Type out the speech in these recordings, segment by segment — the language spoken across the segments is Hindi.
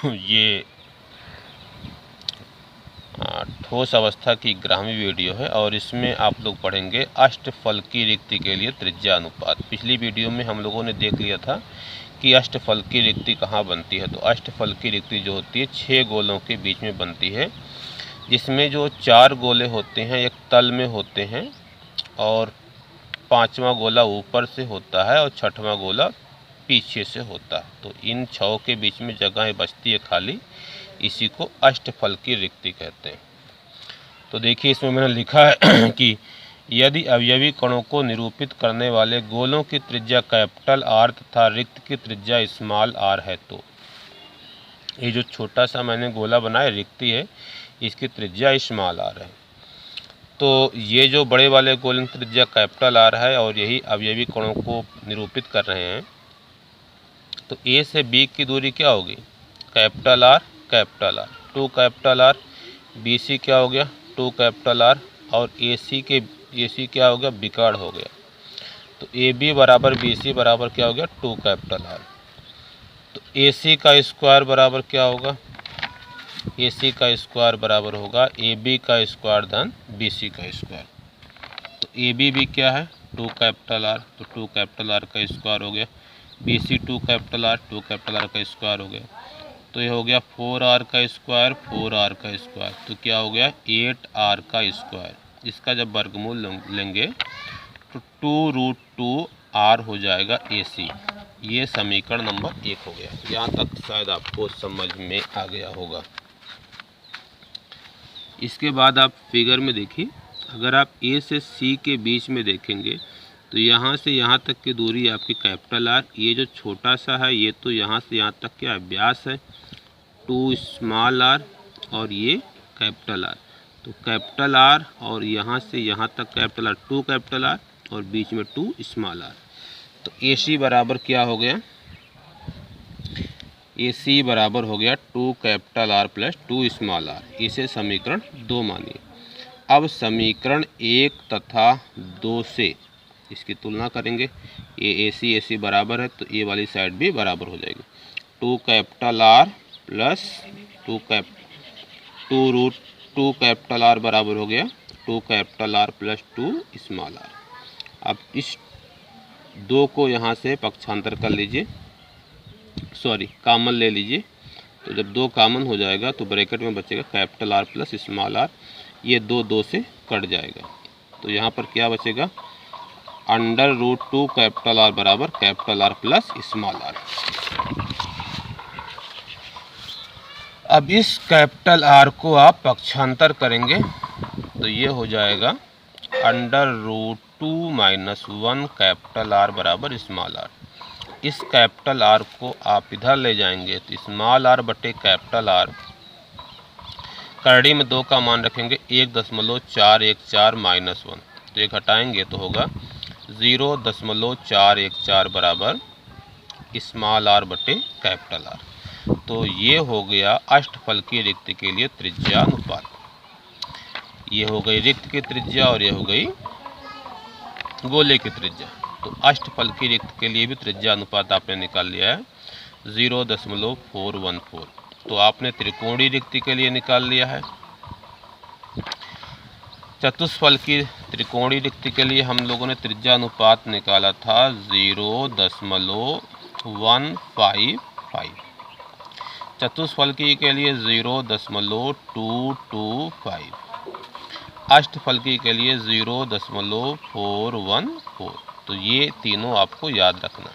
ये ठोस अवस्था की 11वीं वीडियो है और इसमें आप लोग पढ़ेंगे अष्टफलकी रिक्ति के लिए त्रिज्या अनुपात। पिछली वीडियो में हम लोगों ने देख लिया था कि अष्टफलकी रिक्ति कहाँ बनती है। तो अष्टफलकी रिक्ति जो होती है 6 गोलों के बीच में बनती है, जिसमें जो 4 गोले होते हैं एक तल में होते हैं और 5वां गोला ऊपर से होता है और 6वां गोला पीछे से होता है। तो इन 6 के बीच में जगह बचती है खाली, इसी को अष्टफलकी रिक्ति कहते हैं। तो देखिए इसमें मैंने लिखा है कि यदि अवयवी कणों को निरूपित करने वाले गोलों की त्रिज्या कैपिटल आर तथा रिक्त की त्रिज्या स्मॉल आर है, तो ये जो छोटा सा मैंने गोला बनाया रिक्ति है, इसकी त्रिज्या स्मॉल आर है। तो ये जो बड़े वाले गोले की त्रिज्या कैपिटल आर है और यही अवयवी कणों को निरूपित कर रहे हैं। तो ए से बी की दूरी क्या होगी? Capital R 2 capital R. B C क्या हो गया? 2 कैपिटल आर। और ए सी क्या हो गया? बिकाड़ हो गया। तो ए बी बराबर बी सी बराबर क्या हो गया? 2 कैपिटल आर। तो ए सी का स्क्वायर बराबर क्या होगा? ए सी का स्क्वायर बराबर होगा ए बी का स्क्वायर धन बी सी का स्क्वायर। तो ए बी भी क्या है? 2 कैपिटल आर। तो 2 कैपिटल आर का स्क्वायर हो गया। बी सी 2 कैपिटल आर का स्क्वायर हो गया। तो ये हो गया 4r का स्क्वायर 4r का स्क्वायर। तो क्या हो गया? 8r का स्क्वायर। इसका जब वर्गमूल लेंगे तो 2√2r हो जाएगा AC। ये समीकरण नंबर 1 हो गया। यहाँ तक शायद आपको समझ में आ गया होगा। इसके बाद आप फिगर में देखिए, अगर आप A से C के बीच में देखेंगे तो यहाँ से यहाँ तक की दूरी आपकी कैपिटल आर। ये जो छोटा सा है ये तो यहाँ से यहाँ तक क्या व्यास है 2 स्मॉल आर और ये कैपिटल आर। तो कैपिटल आर और यहाँ से यहाँ तक कैपिटल आर 2 कैपिटल आर और बीच में 2 स्मॉल आर। तो AC बराबर क्या हो गया? AC बराबर हो गया 2 capital R plus 2 small R. इसे समीकरण 2 मानिए। अब समीकरण 1 तथा 2 से इसकी तुलना करेंगे। ये AC बराबर है तो ये वाली साइड भी बराबर हो जाएगी। 2 capital R plus 2 capital R बराबर हो गया 2 capital R plus 2 small R. अब इस 2 को यहाँ से पक्षांतर कर लीजिए, कॉमन ले लीजिए। तो जब 2 कॉमन हो जाएगा तो ब्रैकेट में बचेगा capital R plus small R. ये 2 से कट जाएगा। तो यहाँ पर क्या बचेगा? √2 कैपिटल आर बराबर capital R plus small R. अब इस कैपिटल आर को आप पक्षांतर करेंगे तो ये हो जाएगा √2 - 1 कैपिटल आर बराबर स्मॉल आर। इस कैपिटल आर को आप इधर ले जाएंगे तो स्मॉल आर बटे कैपिटल आर, करड़ी में 2 का मान रखेंगे 1.414 - 1। तो ये घटाएंगे तो होगा 0.414 बराबर स्मॉल आर बटे कैपिटल आर। तो ये हो गया अष्टफलकी रिक्ति के लिए त्रिज्या अनुपात। ये हो गई रिक्त की त्रिज्या और ये हो गई गोले की त्रिज्या। तो अष्टफलकी रिक्त के लिए भी त्रिज्या अनुपात आपने निकाल लिया है 0.414। तो आपने त्रिकोणीय रिक्ति के लिए निकाल लिया है। चतुष्फलकी त्रिकोणीय रिक्ति के लिए हम लोगों ने त्रिज्या अनुपात निकाला था 0.155। चतुष्फलकी के लिए 0.225। अष्टफलकी के लिए 0.414। तो ये तीनों आपको याद रखना।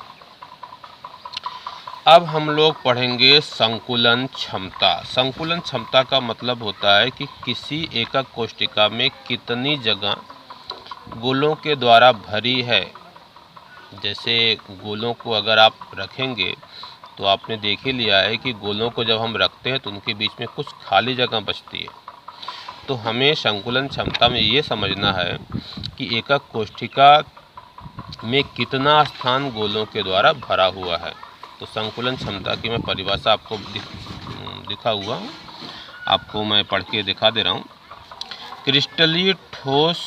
अब हम लोग पढ़ेंगे संकुलन क्षमता। संकुलन क्षमता का मतलब होता है कि किसी एकक कोष्ठिका में कितनी जगह गोलों के द्वारा भरी है। जैसे गोलों को अगर आप रखेंगे तो आपने देख ही लिया है कि गोलों को जब हम रखते हैं तो उनके बीच में कुछ खाली जगह बचती है। तो हमें संकुलन क्षमता में ये समझना है कि एकक कोष्ठिका में कितना स्थान गोलों के द्वारा भरा हुआ है। तो संकुलन क्षमता की मैं परिभाषा आपको दिखा हुआ हूँ, आपको मैं पढ़ के दिखा दे रहा हूँ। क्रिस्टलीय ठोस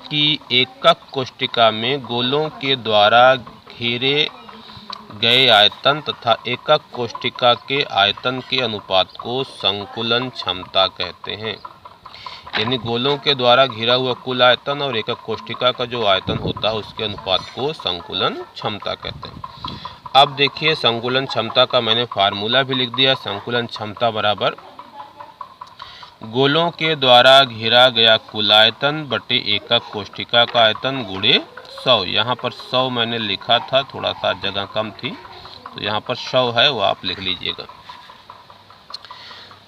की एकक कोष्ठिका में गोलों के द्वारा घेरे गए आयतन तथा एकक कोष्ठिका के आयतन के अनुपात को संकुलन क्षमता कहते हैं। यानी गोलों के द्वारा घिरा हुआ कुल आयतन और एकक कोष्ठिका का जो आयतन होता है उसके अनुपात को संकुलन क्षमता कहते हैं। अब देखिए संकुलन क्षमता का मैंने फार्मूला भी लिख दिया। संकुलन क्षमता बराबर गोलों के द्वारा घिरा गया कुल आयतन बटे एकक कोष्ठिका का आयतन गुणे 100। यहाँ पर 100 मैंने लिखा था, थोड़ा सा जगह कम थी तो यहाँ पर 100 है, वो आप लिख लीजिएगा।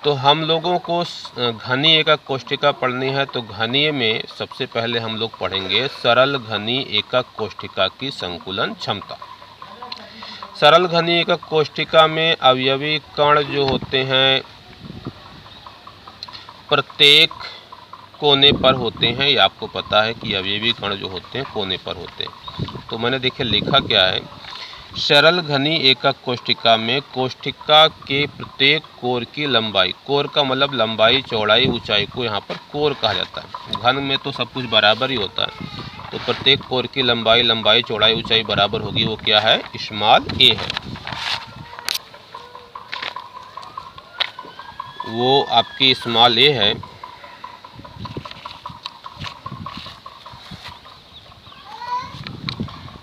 तो हम लोगों को घनी एकक कोष्ठिका पढ़नी है, तो घनीय में सबसे पहले हम लोग पढ़ेंगे सरल घनी एकक कोष्ठिका की संकुलन क्षमता। सरल घनी एकक कोष्ठिका में अवयवी कण जो होते हैं प्रत्येक कोने पर होते हैं। ये आपको पता है कि अवयवी कण जो होते हैं कोने पर होते हैं। तो मैंने देखिए लिखा क्या है, सरल घनी एकक कोष्ठिका में कोष्ठिका के प्रत्येक कोर की लंबाई, कोर का मतलब लंबाई चौड़ाई ऊंचाई को यहाँ पर कोर कहा जाता है। घन में तो सब कुछ बराबर ही होता है, तो प्रत्येक कोर की लंबाई चौड़ाई ऊंचाई बराबर होगी, वो क्या है, स्मॉल ए है। वो आपकी स्मॉल ए है।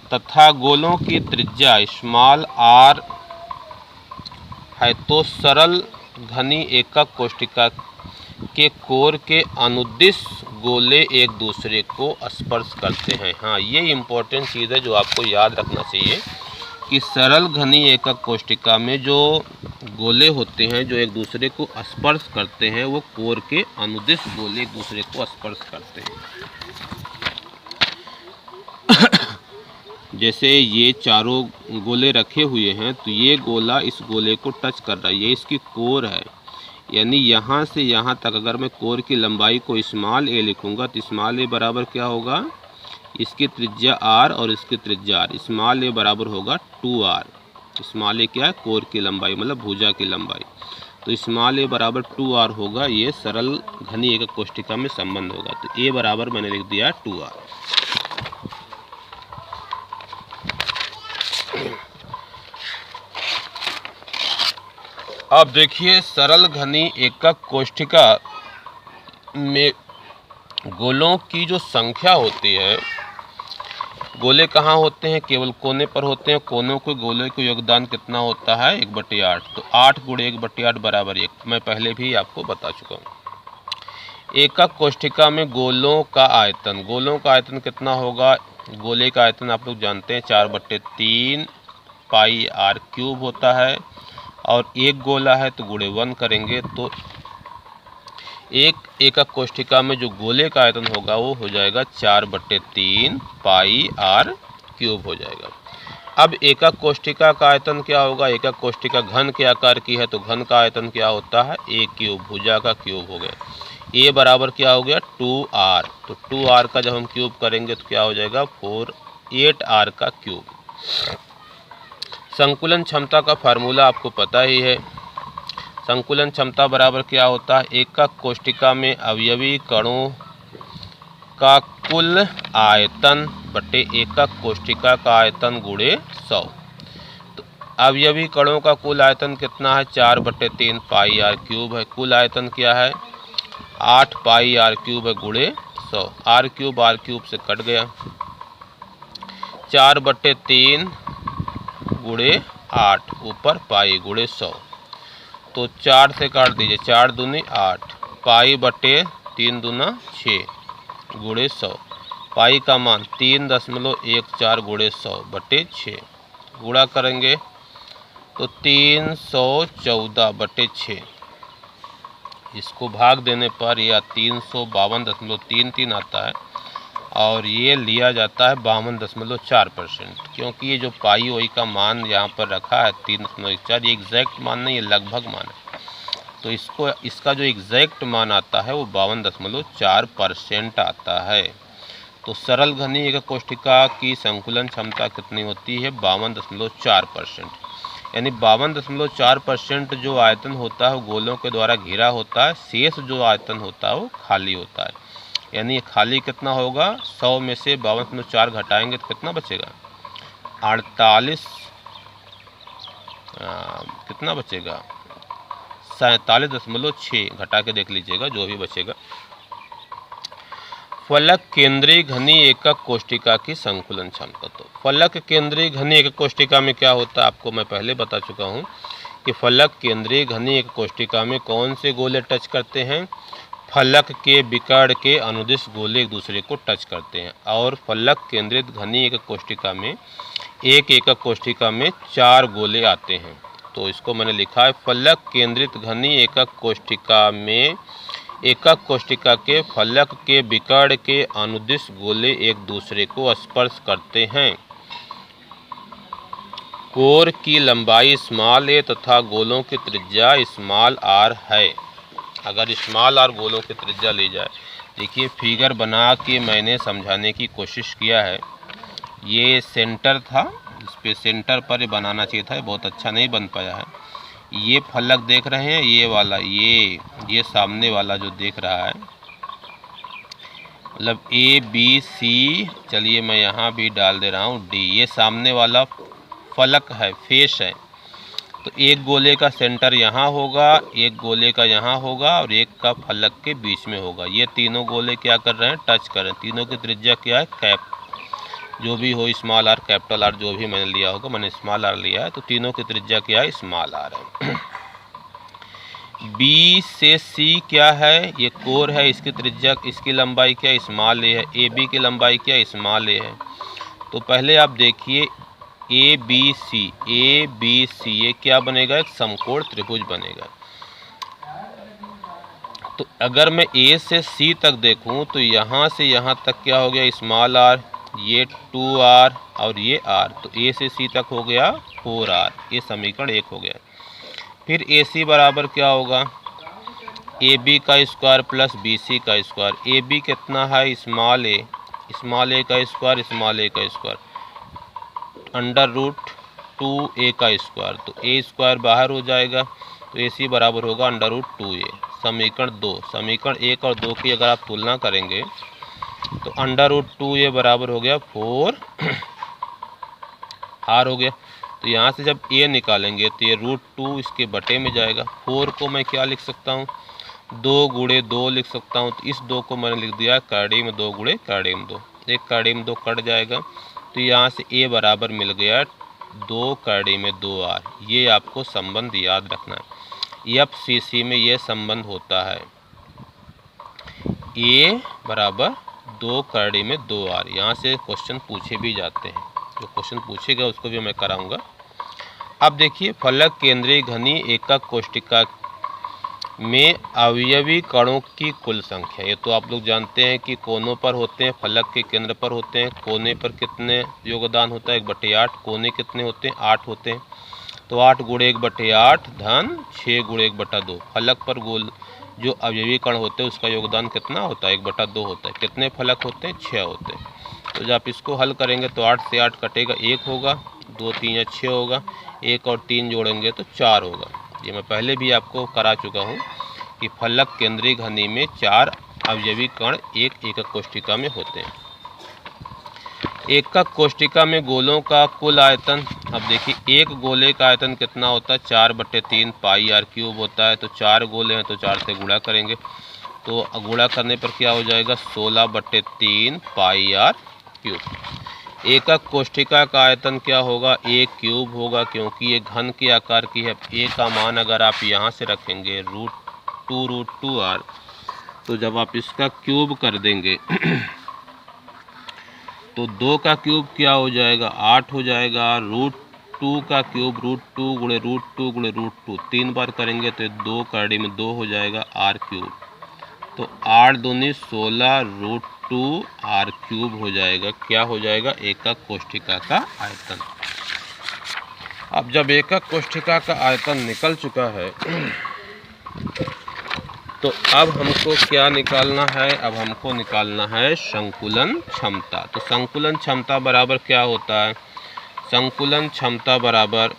तथा गोलों की त्रिज्या स्मॉल आर है। तो सरल घनी एकक कोष्ठिका के कोर के अनुदिश गोले एक दूसरे को स्पर्श करते हैं। हाँ, ये इम्पोर्टेंट चीज़ है जो आपको याद रखना चाहिए कि सरल घनी एकक कोष्ठिका में जो गोले होते हैं जो एक दूसरे को स्पर्श करते हैं, वो कोर के अनुदिश गोले एक दूसरे को स्पर्श करते हैं। जैसे ये चारों गोले रखे हुए हैं, तो ये गोला इस गोले को टच कर रहा है, ये इसकी कोर है। यानी यहाँ से यहाँ तक अगर मैं कोर की लंबाई को स्मॉल ए लिखूँगा तो स्मॉल ए बराबर क्या होगा, इसकी त्रिज्या आर और इसकी त्रिज्या आर। स्मॉल ए बराबर होगा 2r। स्मॉल ए क्या है, कोर की लंबाई मतलब भुजा की लंबाई। तो स्मॉल ए बराबर 2r होगा। ये सरल घनी एकक कोष्ठिका में संबंध होगा। तो ए बराबर मैंने लिख दिया 2r। अब देखिए सरल घनी एकक कोष्ठिका में गोलों की जो संख्या होती है, गोले कहाँ होते हैं, केवल कोने पर होते हैं। कोनों के गोले को योगदान कितना होता है, 1/8। तो 8 गुणे 1/8 बराबर 1, मैं पहले भी आपको बता चुका हूँ। एकक कोष्ठिका में गोलों का आयतन, गोलों का आयतन कितना होगा, गोले का आयतन आप लोग जानते हैं 4/3 पाई r क्यूब होता है। और एक गोला है तो गुणे 1 करेंगे तो एक एकक कोष्ठिका में जो गोले का आयतन होगा वो हो जाएगा 4/3 पाई r क्यूब हो जाएगा। अब एकक कोष्ठिका का आयतन क्या होगा, एकक कोष्ठिका घन के आकार की है तो घन का आयतन क्या होता है, a क्यूब, भुजा का क्यूब हो गया। a बराबर क्या हो गया 2r। तो 2r का जब हम क्यूब करेंगे तो क्या हो जाएगा 8r का क्यूब। संकुलन क्षमता का फार्मूला आपको पता ही है। संकुलन क्षमता बराबर क्या होता है, एकक कोष्ठिका में अवयवी कणों का कुल आयतन बटे एकक कोष्ठिका का आयतन गुणे 100। तो अवयवी कणों का कुल आयतन कितना है, 4/3 पाई r क्यूब है। कुल आयतन क्या है, 8 पाई r क्यूब है गुणे 100। r क्यूब से कट गया, 4/3 गुणे 8 ऊपर पाई गुणे 100। तो 4 से काट दीजिए, 4 दूनी 8 पाई बटे 3 दूना 6 गुणे 100। पाई का मान 3.14 गुणे 100 बटे 6। गुणा करेंगे तो 314/6। इसको भाग देने पर यह 352.33 आता है और ये लिया जाता है 52.4%। क्योंकि ये जो पाई ओई का मान यहाँ पर रखा है 3.14, ये एग्जैक्ट मान नहीं, ये लगभग मान है। तो इसका जो एग्जैक्ट मान आता है वो 52.4% आता है। तो सरल घनी एकक कोष्ठिका की संकुलन क्षमता कितनी होती है, 52.4%। यानी 52.4% जो आयतन होता है वो गोलों के द्वारा घिरा होता है, शेष जो आयतन होता है वो खाली होता है। यानी खाली कितना होगा, 100 में से 52.4 घटाएंगे तो कितना बचेगा, 48 कितना बचेगा 47.6, घटा के देख लीजिएगा जो भी बचेगा। फलक केंद्रीय घनी एकक कोष्ठिका की संकुलन क्षमता। तो फलक केंद्रीय घनी एकक कोष्ठिका में क्या होता है आपको मैं पहले बता चुका हूँ कि फलक केंद्रीय घनी एकक कोष्ठिका में कौन से गोले टच करते हैं, फलक के विकर्ण के अनुदिश गोले एक दूसरे को टच करते हैं। और फलक केंद्रित घनी एकक कोष्ठिका में एक एकक कोष्ठिका में 4 गोले आते हैं। तो इसको मैंने लिखा है फलक केंद्रित घनी एकक कोष्ठिका में एकक कोष्ठिका के फलक के विकर्ण के अनुदिश गोले एक दूसरे को स्पर्श करते हैं। कोर की लंबाई स्मॉल a तथा गोलों की त्रिज्या स्मॉल r है। अगर स्मॉल r गोलों की त्रिज्या ली जाए, देखिए फिगर बना के मैंने समझाने की कोशिश किया है। ये सेंटर था, इस पे सेंटर पर बनाना चाहिए था, बहुत अच्छा नहीं बन पाया है। ये फलक देख रहे हैं, ये वाला ये सामने वाला जो देख रहा है मतलब ए बी सी, चलिए मैं यहाँ भी डाल दे रहा हूँ डी, ये सामने वाला फलक है, फेस है। तो एक गोले का सेंटर यहाँ होगा, एक गोले का यहाँ होगा और एक का फलक के बीच में होगा। ये तीनों गोले क्या कर रहे हैं, टच कर रहे हैं। तीनों की त्रिज्या क्या है, कैप, जो भी हो स्मॉल आर कैपिटल आर जो भी मैंने लिया होगा, मैंने स्मॉल आर लिया है। तो तीनों की त्रिज्या क्या है, स्मॉल आर है। बी से सी क्या है, ये कोर है, इसकी त्रिज्या इसकी लंबाई क्या है, स्मॉल ए है। ए बी की लंबाई क्या है, स्मॉल ए है। तो पहले आप देखिए ए बी सी ये क्या बनेगा, एक समकोण त्रिभुज बनेगा। तो अगर मैं ए से सी तक देखूं तो यहाँ से यहाँ तक क्या हो गया, स्मॉल आर, ये 2r और ये r, तो ए से सी तक हो गया 4r, ये समीकरण 1 हो गया। फिर ए सी बराबर क्या होगा, ए बी का स्क्वायर प्लस बी सी का स्क्वायर। ए बी कितना है, स्मॉल ए का स्क्वायर स्मॉल ए का स्क्वायर अंडर रूट 2a का स्क्वायर। तो ए स्क्वायर बाहर हो जाएगा, तो ए सी बराबर होगा अंडर रूट 2a। समीकरण 2, समीकरण 1 और 2 की अगर आप तुलना करेंगे तो अंडर रूट 2a बराबर हो गया 4r हो गया। तो यहाँ से जब a निकालेंगे तो ये रूट 2 इसके बटे में जाएगा। 4 को मैं क्या लिख सकता हूँ, 2 गुणे 2 लिख सकता हूँ। तो इस 2 को मैंने लिख दिया कार्डी में 2 गुणे कार्डी में 2, एक कार्डी में 2 कट जाएगा। तो यहाँ से a बराबर मिल गया 2 कार्डी में 2r। ये आपको संबंध याद रखना है, FCC में ये संबंध होता है, a बराबर 2 कार्डी में 2r। यहाँ से क्वेश्चन पूछे भी जाते हैं, जो क्वेश्चन पूछेगा उसको भी मैं कराऊंगा। अब देखिए फलक केंद्रीय घनी एकक कोष्ठिका में अवयवी कणों की कुल संख्या। ये तो आप लोग जानते हैं कि कोनों पर होते हैं, फलक के केंद्र पर होते हैं। कोने पर कितने योगदान होता है, 1/8। कोने कितने होते हैं, 8 होते हैं। तो 8 गुणे 1/8 धन 6 गुणे 1/2। फलक पर गोल जो अवयवी कण होते हैं उसका योगदान कितना होता है, 1/2 होता है। कितने फलक होते हैं, 6 होते हैं। तो जब आप इसको हल करेंगे तो 8 से 8 कटेगा, 1 होगा, 2 3 या 6 होगा, 1 और 3 जोड़ेंगे तो 4 होगा। ये मैं पहले भी आपको करा चुका हूँ कि फलक केंद्रीय घनी में 4 अवयवी कण एक एकक कोष्ठिका में होते हैं। एकक कोष्ठिका में गोलों का कुल आयतन, अब देखिए एक गोले का आयतन कितना होता है, 4/3 पाई r क्यूब होता है। तो 4 गोले हैं तो 4 से गुणा करेंगे, तो गुणा करने पर क्या हो जाएगा, 16/3 पाई r क्यूब। एकक कोष्ठिका का आयतन क्या होगा, a क्यूब होगा, क्योंकि ये घन के आकार की है। a का मान अगर आप यहाँ से रखेंगे √2r, तो जब आप इसका क्यूब कर देंगे तो 2 का क्यूब क्या हो जाएगा, 8 हो जाएगा। √2 का क्यूब √2 गुणे √2 गुणे √2, 3 बार करेंगे तो 2 कार्डी में 2 हो जाएगा r क्यूब। तो 8 दूनी 16 √2 r क्यूब हो जाएगा। क्या हो जाएगा, एकक कोष्ठिका का आयतन। अब जब एकक कोष्ठिका का आयतन निकल चुका है तो अब हमको क्या निकालना है, अब हमको निकालना है संकुलन क्षमता। तो संकुलन क्षमता बराबर क्या होता है, संकुलन क्षमता बराबर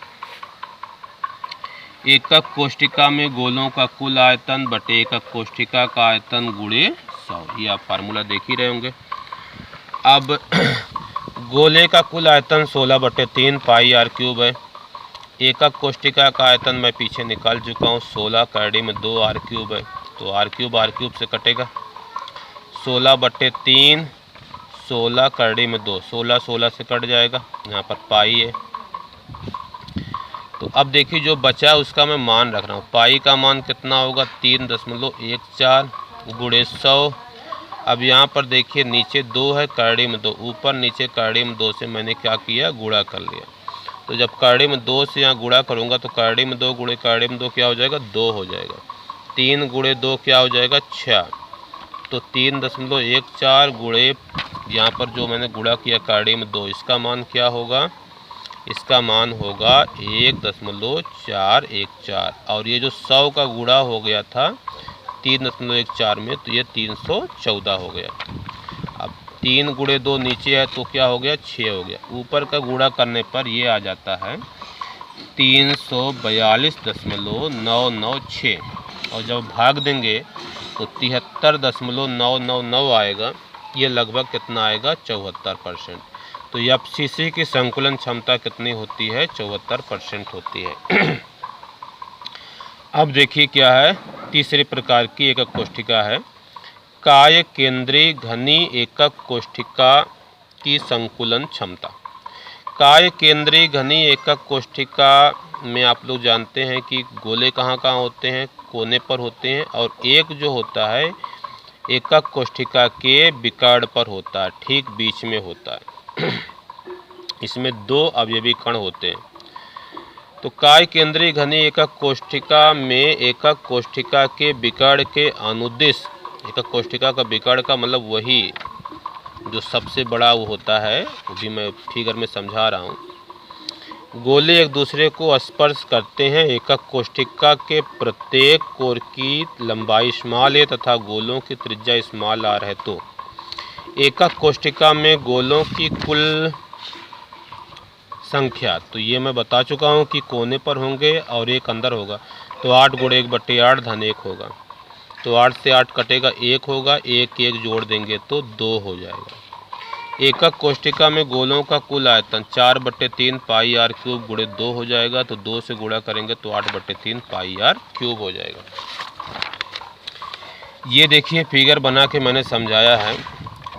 एकक कोष्ठिका में गोलों का कुल आयतन बटे एकक कोष्ठिका का आयतन गुणे 100। ये आप फार्मूला देख ही रहे होंगे। अब गोले का कुल आयतन 16/3 पाई r क्यूब है। एकक कोष्ठिका का आयतन मैं पीछे निकाल चुका हूँ, 16 करड़ी में 2 आर क्यूब है, तो आर क्यूब से कटेगा, 16/3, 16 करड़ी में 2, 16 से कट जाएगा, यहाँ पर पाई है। तो अब देखिए जो बचा उसका मैं मान रख रहा हूँ, पाई का मान कितना होगा 3.14 गुणे 100। अब यहाँ पर देखिए नीचे 2 है, करड़ी में 2, ऊपर नीचे करड़ी में 2 से मैंने क्या किया, गुणा कर लिया। तो जब करड़ी में 2 से यहाँ गुणा करूँगा तो करड़ी में 2 गुणे करड़ी में 2 क्या हो जाएगा, 2 हो जाएगा। 3 गुणे 2 क्या हो जाएगा, 6। तो 3.14 गुणे यहाँ पर जो मैंने गुणा किया करड़ी में 2, इसका मान क्या होगा, इसका मान होगा 1.414। और ये जो 100 का गुणा हो गया था 3.14 में, तो ये 314 हो गया। अब 3 गुणे 2 नीचे है तो क्या हो गया, 6 हो गया। ऊपर का गुणा करने पर ये आ जाता है 342.996, और जब भाग देंगे तो 73.999 आएगा। ये लगभग कितना आएगा, 74%। तो एफसीसी की संकुलन क्षमता कितनी होती है, 74% होती है। अब देखिए क्या है, तीसरे प्रकार की एकक कोष्ठिका है, काय केंद्रीय घनी एकक कोष्ठिका की संकुलन क्षमता। काय केंद्रीय घनी एकक कोष्ठिका में आप लोग जानते हैं कि गोले कहाँ कहाँ होते हैं, कोने पर होते हैं, और एक जो होता है एकक कोष्ठिका के विकर्ण पर होता है, ठीक बीच में होता है। इसमें 2 अवयवी कण होते हैं। तो काय केंद्रीय घनी एकक कोष्ठिका में एकक कोष्ठिका के विकर्ण के अनुदिश, एकक कोष्ठिका का विकर्ण का मतलब वही जो सबसे बड़ा वो होता है, वो भी मैं फिगर में समझा रहा हूँ। गोले एक दूसरे को स्पर्श करते हैं। एकक कोष्ठिका के प्रत्येक कोर की लंबाई स्मॉल है तथा गोलों की त्रिज्या स्मॉल आर है, तो एकक कोष्ठिका में गोलों की कुल संख्या, तो ये मैं बता चुका हूँ कि कोने पर होंगे और एक अंदर होगा, तो 8 गुणे 1/8 धन 1 होगा। तो 8 से 8 कटेगा, 1 होगा, 1 1 जोड़ देंगे तो 2 हो जाएगा। एकक कोष्ठिका में गोलों का कुल आयतन 4/3 पाई आर क्यूब गुणे 2 हो जाएगा, तो 2 से गुणा करेंगे तो 8/3 पाई आर क्यूब हो जाएगा। ये देखिए फिगर बना के मैंने समझाया है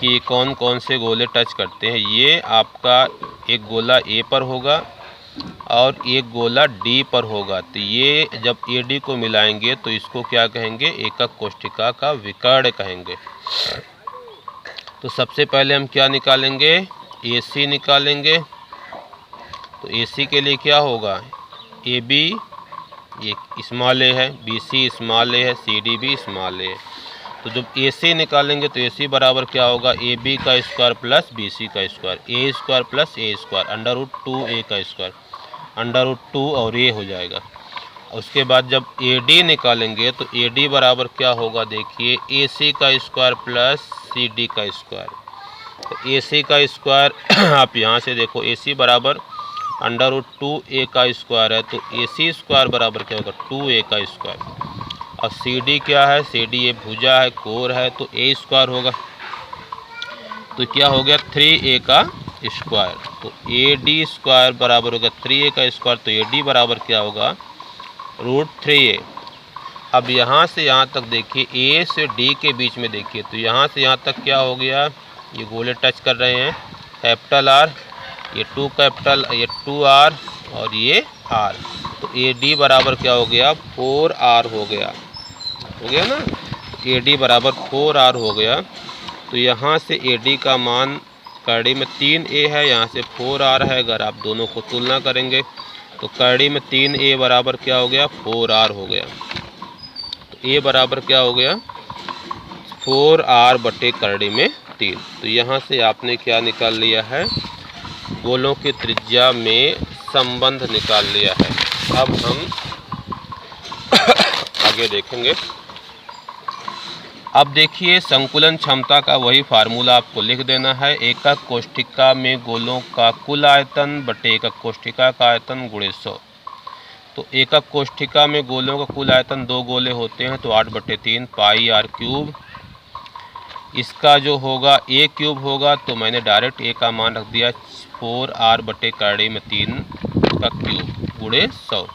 कि कौन कौन से गोले टच करते हैं। ये आपका एक गोला ए पर होगा और एक गोला डी पर होगा, तो ये जब ए डी को मिलाएंगे तो इसको क्या कहेंगे, एकक कोष्ठिका का विकर्ण कहेंगे। तो सबसे पहले हम क्या निकालेंगे, ए सी निकालेंगे। तो ए सी के लिए क्या होगा, ए बी ये स्मॉल ए है, बी सी स्मॉल ए है, सी डी भी स्मॉल ए है। तो जब ए सी निकालेंगे तो ए सी बराबर क्या होगा, ए बी का स्क्वायर प्लस बी सी का square, A square plus A square, √2 a का स्क्वायर, √2 और ए हो जाएगा। उसके बाद जब ए डी निकालेंगे तो ए डी बराबर क्या होगा, देखिए ए सी का स्क्वायर प्लस सी डी का स्क्वायर। तो ए सी का स्क्वायर आप यहाँ से देखो, ए सी बराबर √2 a का स्क्वायर है, तो ए सी स्क्वायर बराबर क्या होगा, 2 a का स्क्वायर। और सी डी क्या है, सी डी ये भुजा है, कोर है, तो ए स्क्वायर होगा। तो क्या हो गया, 3a का स्क्वायर। तो ए डी स्क्वायर बराबर होगा 3a का स्क्वायर, तो ए डी बराबर क्या होगा, √3a। अब यहाँ से यहाँ तक देखिए, ए से डी के बीच में देखिए, तो यहाँ से यहाँ तक क्या हो गया, ये गोले टच कर रहे हैं, कैपिटल आर, ये 2 कैपिटल, ये 2r और ये r। तो ए डी बराबर क्या हो गया, 4r हो गया ना, ए डी बराबर 4r हो गया। तो यहाँ से ए डी का मान करड़ी में 3a है, यहाँ से 4r है। अगर आप दोनों को तुलना करेंगे तो करड़ी में 3a बराबर क्या हो गया, 4r हो गया। तो a बराबर क्या हो गया, 4r बटे करड़ी में 3। तो यहाँ से आपने क्या निकाल लिया है, गोलों की त्रिज्या में संबंध निकाल लिया है। अब हम आगे देखेंगे। अब देखिए संकुलन क्षमता का वही फार्मूला आपको लिख देना है, एकक कोष्ठिका में गोलों का कुल आयतन बटे एकक कोष्ठिका का आयतन गुणे 100। तो एकक कोष्ठिका में गोलों का कुल आयतन 2 गोले होते हैं, तो 8/3 पाई आर क्यूब। इसका जो होगा a क्यूब होगा, तो मैंने डायरेक्ट a का मान रख दिया 4r बटे करड़ी में 3 का क्यूब। गुणे 100।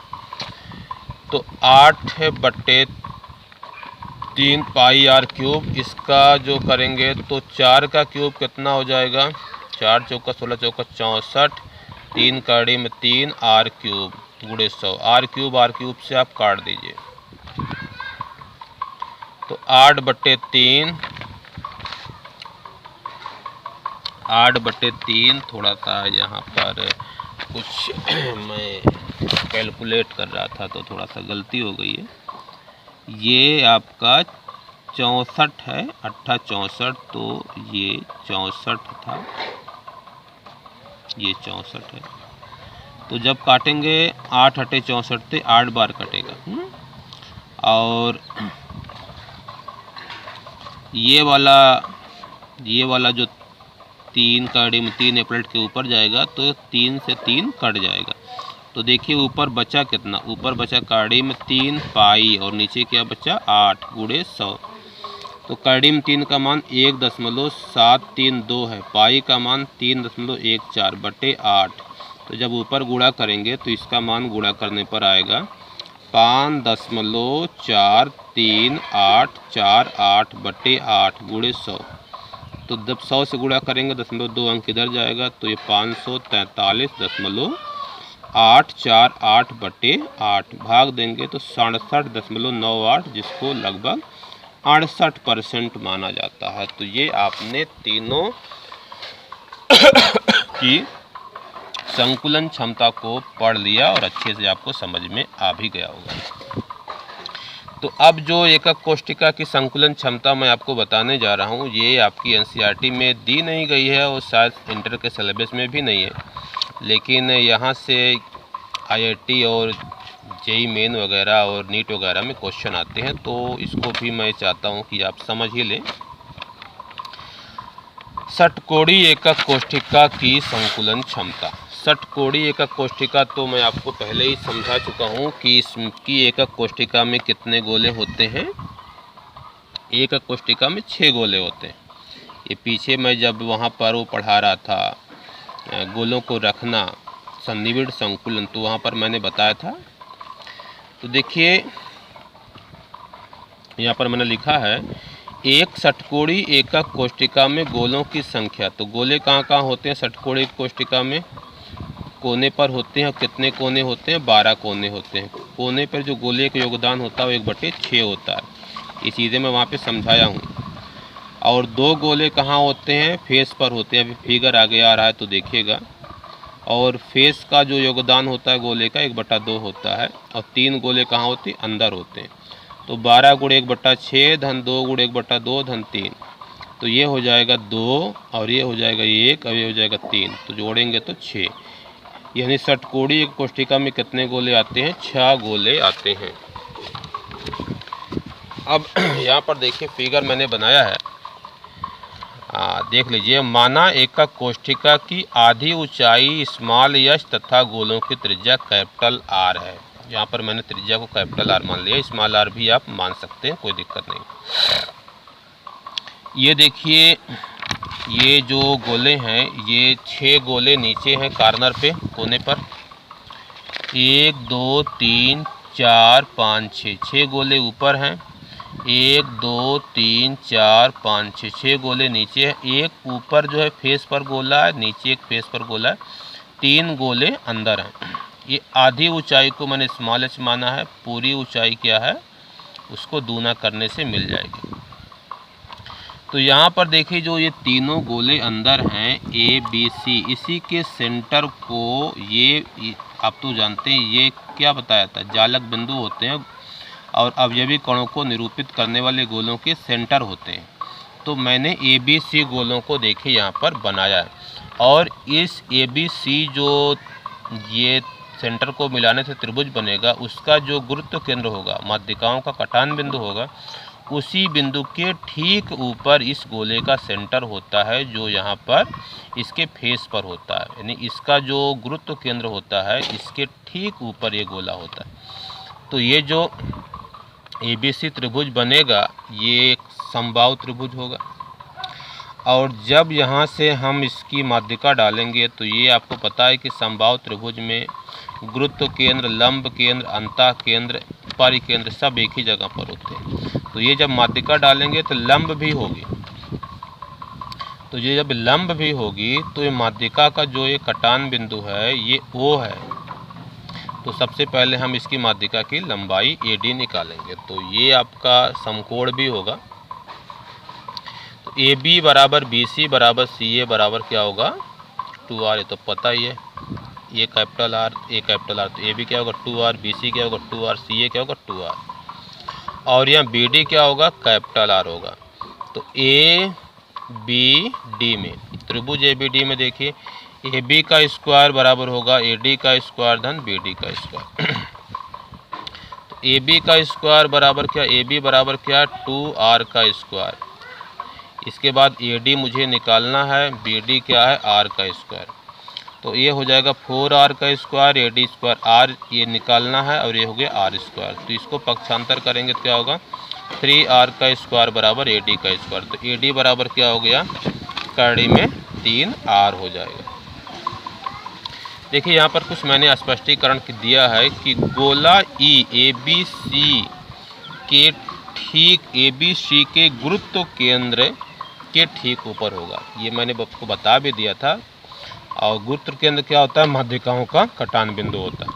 तो 8/3 पाई r क्यूब, इसका जो करेंगे तो 4 का क्यूब कितना हो जाएगा, 4 चौका 16 चौका 64, 3 कड़ी में 3 r क्यूब गुणे 100। r क्यूब से आप काट दीजिए। तो 8/3 थोड़ा सा यहाँ पर कुछ मैं कैलकुलेट कर रहा था तो थोड़ा सा गलती हो गई है। ये आपका 64 है, 8 64, तो ये 64 था, ये 64 है। तो जब काटेंगे 8 8 64 से 8 बार कटेगा। और ये वाला जो 3 कड़ी में 3 एप्लेट के ऊपर जाएगा तो 3 से 3 कट जाएगा। तो देखिए ऊपर बचा कितना, ऊपर बचा कड़ी में 3 पाई और नीचे क्या बचा 8 गुणे 100। तो कड़ी में 3 का मान 1.732 है, पाई का मान 3.14 बटे 8। तो जब ऊपर गुणा करेंगे तो इसका मान गुणा करने पर आएगा 5.434848 बटे 8 गुणे 100। तो जब 100 से गुणा करेंगे 0.2 अंक इधर जाएगा तो ये 543.848 बटे 8 भाग देंगे तो 67.98, जिसको लगभग 68% माना जाता है। तो ये आपने तीनों की संकुलन क्षमता को पढ़ लिया और अच्छे से आपको समझ में आ भी गया होगा। तो अब जो एकक कोष्ठिका की संकुलन क्षमता मैं आपको बताने जा रहा हूँ, ये आपकी एनसीईआरटी में दी नहीं गई है और शायद इंटर के सिलेबस में भी नहीं है, लेकिन यहाँ से आईआईटी और जेईई मेन वगैरह और नीट वगैरह में क्वेश्चन आते हैं, तो इसको भी मैं चाहता हूँ कि आप समझ ही लें। षटकोणीय एकक कोष्ठिका की संकुलन क्षमता। षटकोणीय एकक कोष्ठिका तो मैं आपको पहले ही समझा चुका हूँ कि इसकी एकक कोष्ठिका में कितने गोले होते हैं। एकक कोष्ठिका में 6 गोले होते हैं। ये पीछे मैं जब वहाँ पर वो पढ़ा रहा था गोलों को रखना सन्निविड़ संकुलन, तो वहाँ पर मैंने बताया था। तो देखिए यहाँ पर मैंने लिखा है एक षटकोणीय एकक कोष्ठिका में गोलों की संख्या। तो गोले कहाँ कहाँ होते हैं षटकोणीय कोष्ठिका में, कोने पर होते हैं। कितने कोने होते हैं, 12 कोने होते हैं। कोने पर जो गोले का योगदान होता है वो 1/6 होता है। ये चीज़ें मैं वहाँ पे समझाया हूँ। और 2 गोले कहाँ होते हैं, फेस पर होते हैं। अभी फिगर आगे आ रहा है तो देखिएगा। और फेस का जो योगदान होता है गोले का 1/2 होता है। और 3 गोले कहाँ होते हैं, अंदर होते हैं। तो 12 गुणे 1/6 धन 2 गुणे 1/2 धन 3, तो ये हो जाएगा 2 और ये हो जाएगा 1 और ये हो जाएगा 3, तो जोड़ेंगे तो 6। यानी षटकोणीय कोष्ठिका में कितने गोले आते हैं, 6 गोले आते हैं। अब यहाँ पर देखिए फिगर मैंने बनाया है, देख लीजिए। माना एकक कोष्ठिका की आधी ऊंचाई स्मॉल एच तथा गोलों की त्रिज्या कैपिटल आर है। यहाँ पर मैंने त्रिज्या को कैपिटल आर मान लिया, स्मॉल आर भी आप मान सकते हैं, कोई दिक्कत नहीं। ये देखिए ये जो गोले हैं, ये 6 गोले नीचे हैं कॉर्नर पे, कोने पर। 1 2 3 4 5 6, 6 गोले ऊपर हैं। 1 2 3 4 5 6, 6 गोले नीचे है। एक ऊपर जो है फेस पर गोला है, नीचे एक फेस पर गोला है। 3 गोले अंदर हैं। ये आधी ऊंचाई को मैंने स्मॉल एच माना है, पूरी ऊंचाई क्या है उसको दूना करने से मिल जाएगी। तो यहाँ पर देखिए जो ये तीनों गोले अंदर हैं ए बी सी, इसी के सेंटर को ये आप तो जानते हैं ये क्या बताया था, जालक बिंदु होते हैं और अवयवी कणों को निरूपित करने वाले गोलों के सेंटर होते हैं। तो मैंने ए बी सी गोलों को देखिए यहाँ पर बनाया है। और इस ए बी सी जो ये सेंटर को मिलाने से त्रिभुज बनेगा, उसका जो गुरुत्व केंद्र होगा, माध्यिकाओं का कटान बिंदु होगा, उसी बिंदु के ठीक ऊपर इस गोले का सेंटर होता है, जो यहाँ पर इसके फेस पर होता है। यानी इसका जो गुरुत्व केंद्र होता है इसके ठीक ऊपर ये गोला होता है। तो ये जो एबीसी त्रिभुज बनेगा ये एक समबाहु त्रिभुज होगा। और जब यहाँ से हम इसकी माध्यिका डालेंगे तो ये आपको पता है कि समबाहु त्रिभुज में गुरुत्व केंद्र, लंब केंद्र, अंतः केंद्र, परिकेंद्र सब एक ही जगह पर होते हैं। तो ये जब माध्यिका डालेंगे तो लंब भी होगी, तो ये जब लंब भी होगी तो ये माध्यिका का जो ये कटान बिंदु है ये O है। तो सबसे पहले हम इसकी माध्यिका की लंबाई AD निकालेंगे। तो ये आपका समकोण भी होगा। तो AB बराबर BC बराबर CA बराबर क्या होगा 2R। ये तो पता ही है, ये कैपिटल R, ये कैपिटल R। तो AB क्या होगा 2R, BC क्या होगा 2R, CA क्या होगा 2R, और यहाँ BD क्या होगा कैपिटल R होगा। तो ABD में, त्रिभुज ABD में देखिए AB का स्क्वायर बराबर होगा AD का स्क्वायर धन BD का स्क्वायर। तो AB का स्क्वायर बराबर क्या, AB बराबर क्या 2R का स्क्वायर। इसके बाद AD मुझे निकालना है, BD क्या है R का स्क्वायर। तो ये हो जाएगा 4R का स्क्वायर, AD स्क्वायर R ये निकालना है, और ये हो गया R स्क्वायर। तो इसको पक्षांतर करेंगे तो क्या होगा 3R का स्क्वायर बराबर AD का स्क्वायर। तो AD बराबर क्या हो गया कड़ी में 3R हो जाएगा। देखिए यहाँ पर कुछ मैंने स्पष्टीकरण दिया है कि गोला ABC के ठीक ABC के गुरुत्व केंद्र के ठीक ऊपर होगा। ये मैंने आपको बता भी दिया था। और गुरुत्व केंद्र क्या होता है, माध्यिकाओं का कटान बिंदु होता है।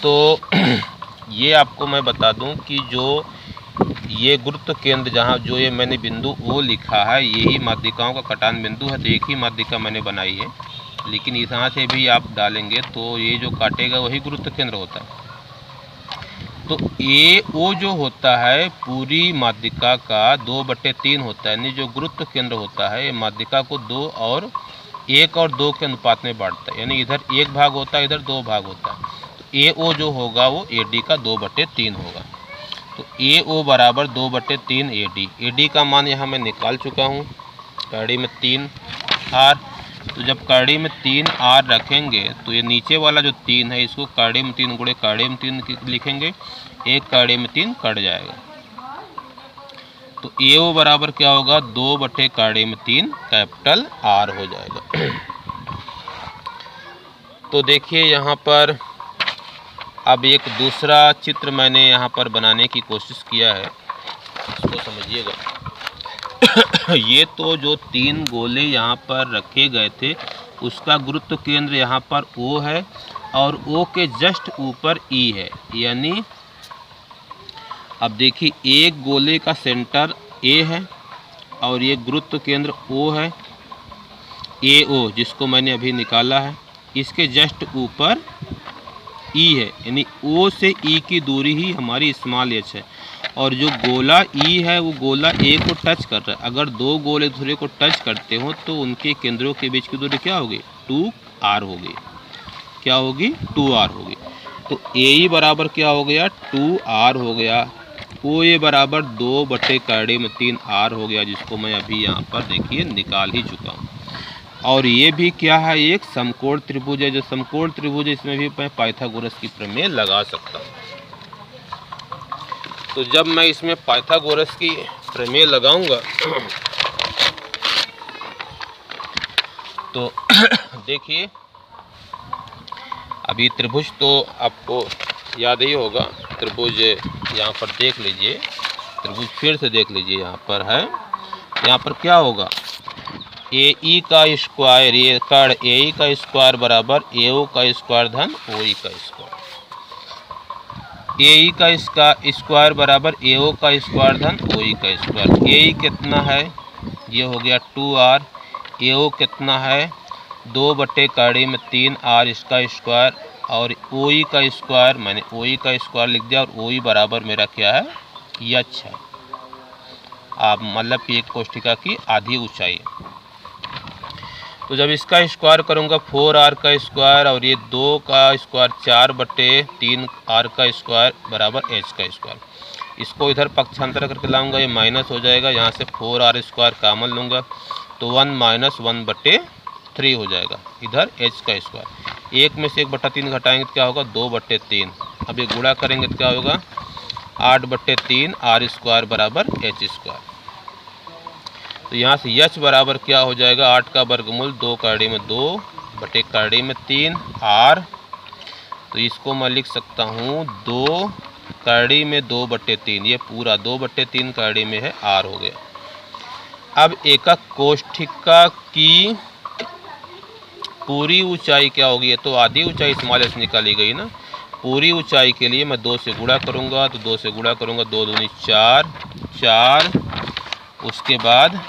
तो ये आपको मैं बता दूं कि जो ये गुरुत्व केंद्र जहाँ जो ये मैंने बिंदु O लिखा है यही माध्यिकाओं का कटान बिंदु है। तो एक ही माध्यिका मैंने बनाई है, लेकिन यहाँ से भी आप डालेंगे तो ये जो काटेगा वही गुरुत्व केंद्र होता है। तो AO जो होता है पूरी माध्यिका का 2/3 होता है, यानी जो गुरुत्व केंद्र होता है ये माध्यिका को 1 और 2 के अनुपात में बांटता है, यानी इधर 1 भाग होता है, इधर 2 भाग होता है। तो AO जो होगा वो AD का 2/3 होगा। तो AO बराबर 2/3 AD। AD का मान यहाँ मैं निकाल चुका हूँ, कड़ी में 3R। तो जब कड़ी में 3R रखेंगे तो ये नीचे वाला जो 3 है इसको कड़ी में 3 गुणे कड़ी में 3 लिखेंगे, एक कड़ी में 3 कट जाएगा। तो AO बराबर क्या होगा 2/कड़ी में 3 कैपिटल R हो जाएगा। तो देखिए यहाँ पर अब एक दूसरा चित्र मैंने यहाँ पर बनाने की कोशिश किया है, इसको समझिएगा। ये तो जो 3 गोले यहाँ पर रखे गए थे उसका गुरुत्व केंद्र यहाँ पर O है, और O के जस्ट ऊपर E है। यानी अब देखिए एक गोले का सेंटर A है और ये गुरुत्व केंद्र O है, AO जिसको मैंने अभी निकाला है, इसके जस्ट ऊपर E है, यानी O से E की दूरी ही हमारी स्मॉल h है। और जो गोला E है वो गोला A को टच कर रहा है। अगर 2 गोले दूसरे को टच करते हो तो उनके केंद्रों के बीच की दूरी क्या होगी 2R होगी। क्या होगी 2R होगी। तो AE बराबर क्या हो गया 2R हो गया। OA बराबर 2/कड़ी में 3R हो गया, जिसको मैं अभी यहाँ पर देखिए निकाल ही चुका हूँ। और ये भी क्या है एक समकोण त्रिभुज है। जो समकोण त्रिभुज है इसमें भी मैं पाइथागोरस की प्रमेय लगा सकता हूँ। तो जब मैं इसमें पाइथागोरस की प्रमेय लगाऊंगा तो देखिए अभी त्रिभुज तो आपको याद ही होगा। त्रिभुज यहाँ पर देख लीजिए, त्रिभुज फिर से देख लीजिए, यहाँ पर है, यहाँ पर क्या होगा AE का स्क्वायर, ये कर्ण AE का स्क्वायर बराबर AO का स्क्वायर धन OE का स्क्वायर। AE का इसका स्क्वायर बराबर AO का स्क्वायर धन OE का स्क्वायर। AE कितना है ये हो गया 2R। AO कितना है 2/कड़ी में 3R इसका स्क्वायर, और OE का स्क्वायर मैंने OE का स्क्वायर लिख दिया, और OE बराबर मेरा क्या है h है। आप मतलब कि एक कोष्ठिका की आधी ऊंचाई। तो जब इसका स्क्वायर करूंगा 4R का स्क्वायर, और ये 2 का स्क्वायर 4/3R का स्क्वायर बराबर h का स्क्वायर। इसको इधर पक्षांतर करके लाऊंगा, ये माइनस हो जाएगा। यहाँ से 4R स्क्वायर कॉमन लूँगा तो 1 - 1/3 हो जाएगा। इधर h का स्क्वायर, 1 में से 1/3 घटाएंगे तो क्या होगा 2/3। अब ये गुणा करेंगे तो क्या होगा 8/3R स्क्वायर बराबर h स्क्वायर। तो यहाँ से h बराबर क्या हो जाएगा 8 का वर्गमूल 2 कड़ी में 2/कड़ी में 3R तो इसको मैं लिख सकता हूँ 2 कड़ी में 2/3, ये पूरा 2/3 कड़ी में है, r हो गया। अब एकक कोष्ठिका की पूरी ऊंचाई क्या होगी, तो आधी ऊंचाई स्मॉल s निकाली गई ना। पूरी ऊंचाई के लिए मैं 2 से गुणा करूंगा, तो 2 से गुणा करूंगा, 2 दूनी 4, 4, उसके बाद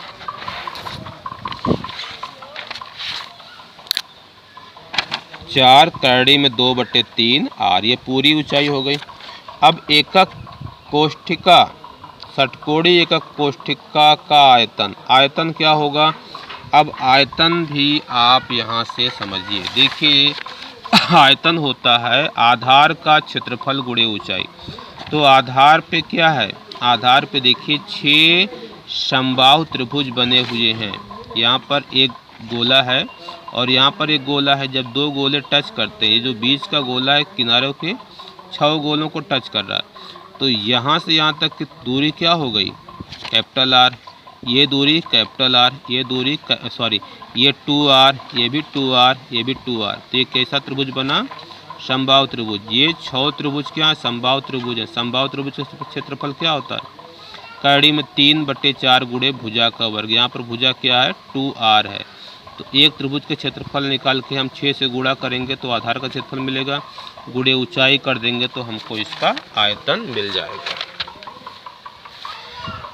4 कड़ी में 2/3 r, ये पूरी ऊंचाई हो गई। अब एकक कोष्ठिका, षटकोणी एकक कोष्ठिका का आयतन, आयतन क्या होगा। अब आयतन भी आप यहाँ से समझिए, देखिए आयतन होता है आधार का क्षेत्रफल गुणे ऊंचाई। तो आधार पे क्या है, आधार पे देखिए 6 समबाहु त्रिभुज बने हुए हैं। यहाँ पर एक गोला है और यहाँ पर एक गोला है। जब 2 गोले टच करते हैं, जो बीच का गोला है किनारों के 6 गोलों को टच कर रहा है, तो यहाँ से यहाँ तक की दूरी क्या हो गई, कैपिटल R, ये दूरी कैपिटल R, ये दूरी ये 2R, ये भी 2R, ये भी 2R। तो ये कैसा त्रिभुज बना, समबाहु त्रिभुज। ये 6 त्रिभुज क्या है, समबाहु त्रिभुज है। समबाहु त्रिभुज का क्षेत्रफल क्या होता है, कड़ी में 3/4 गुणे भुजा का वर्ग। यहाँ पर भुजा क्या है, 2R है। तो एक त्रिभुज के क्षेत्रफल निकाल के हम 6 से गुणा करेंगे तो आधार का क्षेत्रफल मिलेगा, गुणे ऊंचाई कर देंगे तो हमको इसका आयतन मिल जाएगा।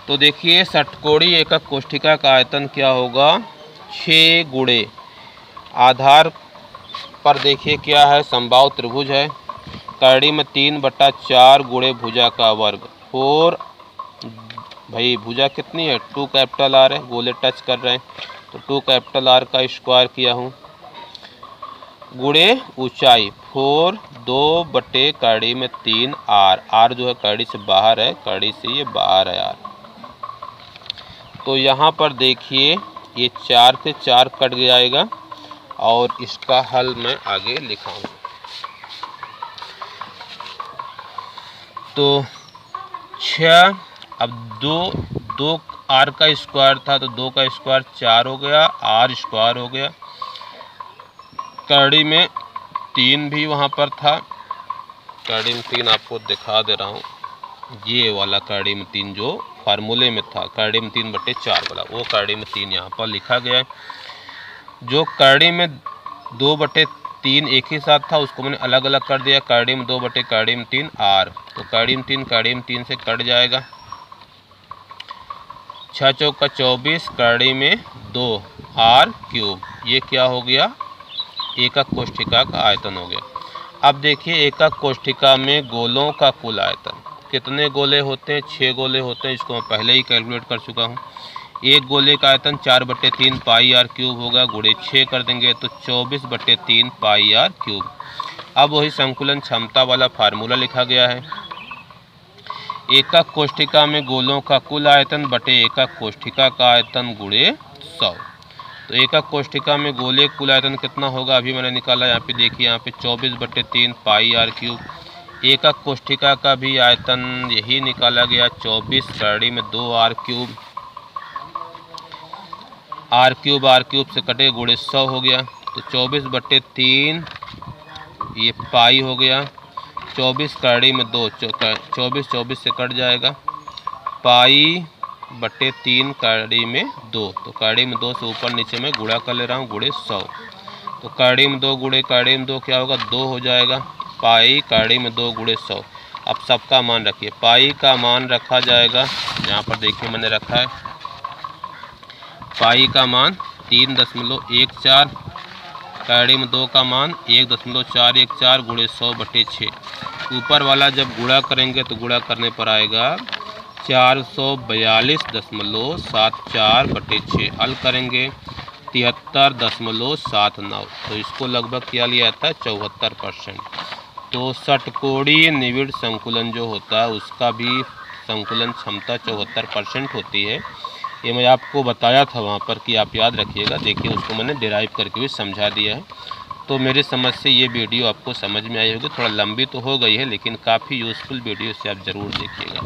तो देखिए षटकोणी एकक कोष्ठिका का आयतन क्या होगा, 6 गुणे आधार पर देखिए क्या है, समबाहु त्रिभुज है, कड़ी में 3/4 गुणे भुजा का वर्ग। 4, भाई भुजा कितनी है, 2 कैपिटल R है, गोले टच कर रहे हैं, तो 2 कैपिटल R का स्क्वायर किया हूँ, गुणे ऊंचाई 4, 2 कड़ी में 3 R, R जो है कड़ी से बाहर है, कड़ी से ये बाहर है R। तो यहाँ पर देखिए ये 4 से 4 कट जाएगा और इसका हल मैं आगे लिखाऊंगा। तो 6, अब 2 R का स्क्वायर था, तो 2 का स्क्वायर 4 हो गया, R स्क्वायर हो गया। कड़ी में 3 भी वहाँ पर था, कड़ी में 3 आपको दिखा दे रहा हूँ, ये वाला कड़ी में 3 जो फार्मूले में था, कड़ी में 3/4 वाला, वो कड़ी में 3 यहाँ पर लिखा गया है। जो कड़ी में 2/3 एक ही साथ था, उसको मैंने अलग अलग कर दिया, कड़ी में 2/3 R। तो कड़ी में 3 से कट जाएगा, 6 चौका 24, कड़ी में 2 R³। ये क्या हो गया, एकक कोष्ठिका का आयतन हो गया। अब देखिए एकक कोष्ठिका में गोलों का कुल आयतन, कितने गोले होते हैं, 6 गोले होते हैं। इसको मैं पहले ही कैलकुलेट कर चुका हूँ। एक गोले का आयतन 4/3 πr³ होगा, गुणे 6 कर देंगे तो 24/3 πr³। अब वही संकुलन क्षमता वाला फार्मूला लिखा गया है, एकक कोष्ठिका में गोलों का कुल आयतन बटे एकक कोष्ठिका का आयतन गुणे 100। तो एकक कोष्ठिका में गोले कुल आयतन कितना होगा, अभी मैंने निकाला, यहाँ पे देखिए, यहाँ पे 24/3 πr³। एकक कोष्ठिका का भी आयतन यही निकाला गया, 24 कड़ी में 2 R³, R³ से कटे, गुणे 100 हो गया। तो 24/3 ये पाई हो गया, 24 कड़ी में 2, 24 से कट जाएगा, π/3 कड़ी में 2। तो कड़ी में 2 से ऊपर नीचे में गुणा कर ले रहा हूँ, गुणे 100। तो कड़ी में 2 गुणे कड़ी में 2 क्या होगा, 2 हो जाएगा, पाई कड़ी में 2 गुणे 100। अब सबका मान रखिए, पाई का मान रखा जाएगा, यहाँ पर देखिए मैंने रखा है, पाई का मान 3.14, कड़ी में 2 का मान 1.414 गुणे 100/6। ऊपर वाला जब गुणा करेंगे तो गुणा करने पर आएगा 442.74/6। हल करेंगे 73.79। तो इसको लगभग क्या लिया था, 74%। तो षटकोणीय निविड़ संकुलन जो होता है उसका भी संकुलन क्षमता 74% होती है। ये मैं आपको बताया था वहाँ पर कि आप याद रखिएगा। देखिए उसको मैंने डिराइव करके भी समझा दिया है। तो मेरी समझ से ये वीडियो आपको समझ में आई होगी। थोड़ा लंबी तो हो गई है लेकिन काफ़ी यूज़फुल वीडियो से आप ज़रूर देखिएगा।